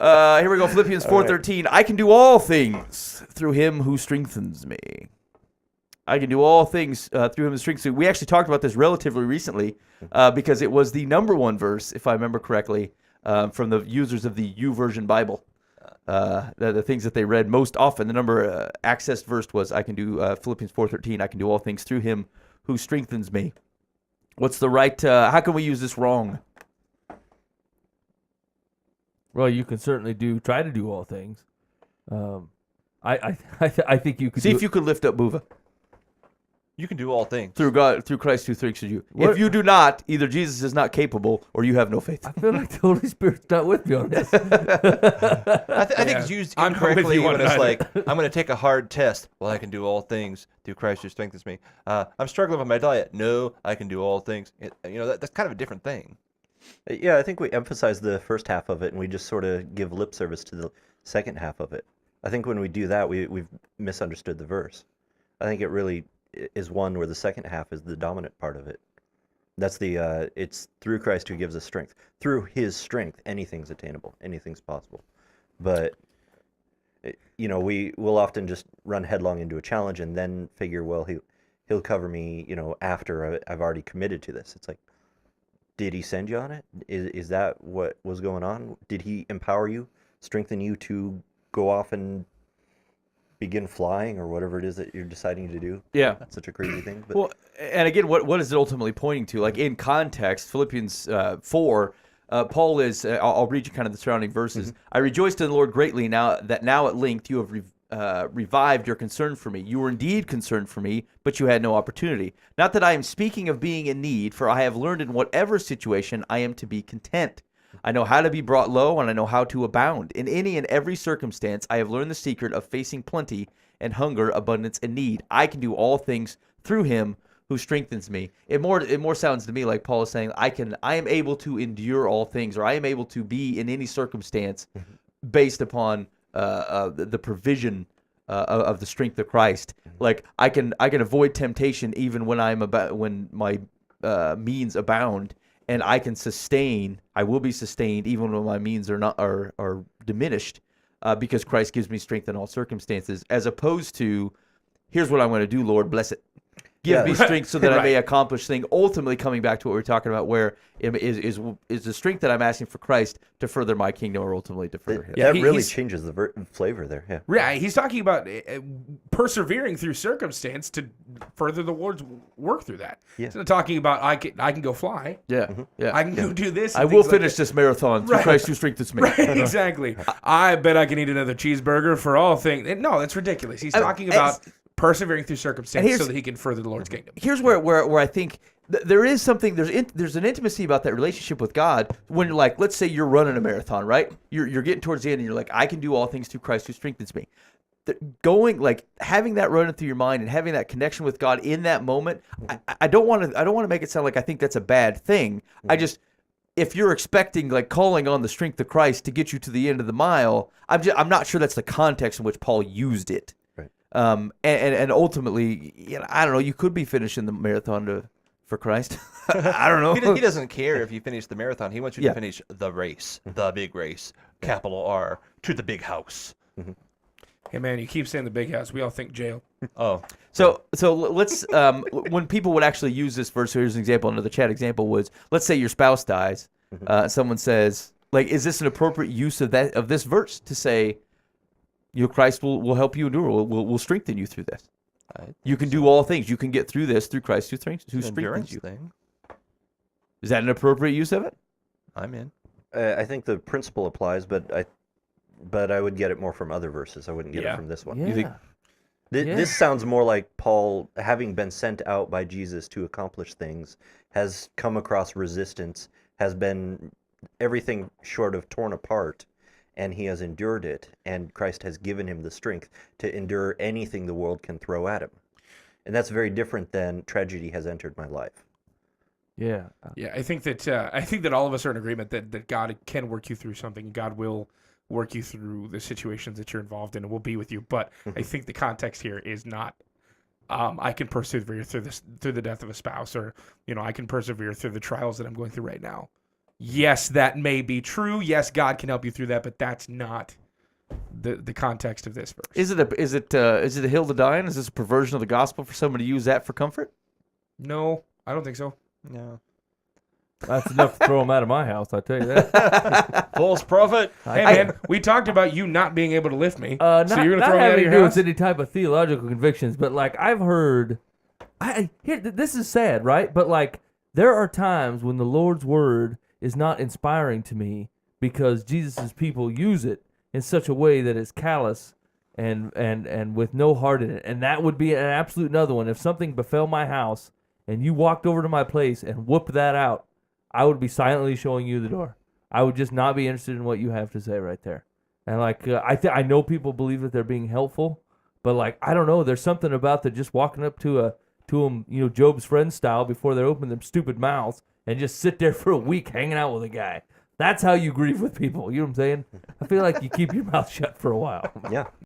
Here we go. Philippians 4:13. I can do all things through him who strengthens me. I can do all things through him who strengthens me. We actually talked about this relatively recently because it was the number one verse, if I remember correctly, from the users of the YouVersion Bible. The things that they read most often, the number accessed verse was, I can do Philippians 4:13. I can do all things through him who strengthens me. What's the right? How can we use this wrong? Well, you can certainly try to do all things. I think you could See if you could lift up Buva. You can do all things through God, through Christ who strengthens you. What? If you do not, either Jesus is not capable or you have no faith. I feel like the Holy Spirit's not with me on this. I think it's used I'm with incorrectly you on when it's that. like, I'm going to take a hard test. Well, I can do all things through Christ who strengthens me. I'm struggling with my diet. No, I can do all things. That's kind of a different thing. Yeah, I think we emphasize the first half of it, and we just sort of give lip service to the second half of it. I think when we do that, we've misunderstood the verse. I think it really is one where the second half is the dominant part of it. That's it's through Christ who gives us strength. Through his strength, anything's attainable, anything's possible. But, we will often just run headlong into a challenge and then figure, well, he'll cover me, after I've already committed to this. It's like, did he send you on it? Is that what was going on? Did he empower you, strengthen you to go off and begin flying or whatever it is that you're deciding to do? Yeah. That's such a crazy thing. But Well, and again, what is it ultimately pointing to? Like in context, Philippians 4, Paul is, I'll read you kind of the surrounding verses. I rejoiced in the Lord greatly now at length you have revived your concern for me. You were indeed concerned for me, but you had no opportunity. Not that I am speaking of being in need, for I have learned in whatever situation I am to be content. I know how to be brought low, and I know how to abound. In any and every circumstance, I have learned the secret of facing plenty and hunger, abundance and need. I can do all things through him who strengthens me. It more sounds to me like Paul is saying, I am able to endure all things, or I am able to be in any circumstance based upon the provision of the strength of Christ. Like I can avoid temptation even when my means abound. And I will be sustained even when my means are diminished, because Christ gives me strength in all circumstances, as opposed to, here's what I'm going to do, Lord, bless it. Give me strength so that I may accomplish things. Ultimately, coming back to what we were talking about, where is the strength that I'm asking for Christ to further my kingdom, or ultimately to further His. that really changes the flavor there. Yeah. Yeah, he's talking about persevering through circumstance to further the Lord's work through that. Yeah. He's not talking about I can go fly. Yeah, yeah. I can go do this. I will finish this marathon through Christ who strengthens me. Right, exactly. I bet I can eat another cheeseburger for all things. No, that's ridiculous. He's talking about persevering through circumstances so that he can further the Lord's kingdom. Here's where I think there is something. There's an intimacy about that relationship with God when you're like, let's say you're running a marathon, right? You're getting towards the end, and you're like, I can do all things through Christ who strengthens me. Having that running through your mind and having that connection with God in that moment, I don't want to make it sound like I think that's a bad thing. I just, if you're expecting like calling on the strength of Christ to get you to the end of the mile, I'm not sure that's the context in which Paul used it. And ultimately, I don't know. You could be finishing the marathon for Christ. I don't know. He doesn't care if you finish the marathon. He wants you to finish the race, the big race, capital R, to the big house. Hey man, you keep saying the big house. We all think jail. Oh, so let's when people would actually use this verse. Here's an example. Another chat example was, let's say your spouse dies. Someone says, like, is this an appropriate use of this verse to say, Christ will help you endure, will strengthen you through this. You can do all things. You can get through this through Christ who strengthens you. Thing. Is that an appropriate use of it? I'm in. I think the principle applies, but I would get it more from other verses. I wouldn't get it from this one. Yeah. You think? This sounds more like Paul, having been sent out by Jesus to accomplish things, has come across resistance, has been everything short of torn apart, and he has endured it, and Christ has given him the strength to endure anything the world can throw at him. And that's very different than tragedy has entered my life. Yeah. Yeah, I think that all of us are in agreement that God can work you through something. God will work you through the situations that you're involved in and will be with you. But I think the context here is not I can persevere through the death of a spouse, or I can persevere through the trials that I'm going through right now. yes, that may be true. Yes, God can help you through that, but that's not the context of this verse. Is it a hill to die on? Is this a perversion of the gospel for someone to use that for comfort? No, I don't think so. No. That's enough to throw him out of my house, I tell you that. False prophet. Hey, man, we talked about you not being able to lift me. Not, so you're going to not throw me out of having your to do house? with any type of theological convictions, but like I've heard, this is sad, right? But like there are times when the Lord's word is not inspiring to me because Jesus' people use it in such a way that it's callous and with no heart in it. And that would be an absolute another one. If something befell my house and you walked over to my place and whooped that out, I would be silently showing you the door. I would just not be interested in what you have to say right there. And like I know people believe that they're being helpful, but like I don't know, there's something about the just walking up to them, Job's friend style before they open their stupid mouths and just sit there for a week hanging out with a guy. That's how you grieve with people. You know what I'm saying? I feel like you keep your mouth shut for a while. Yeah.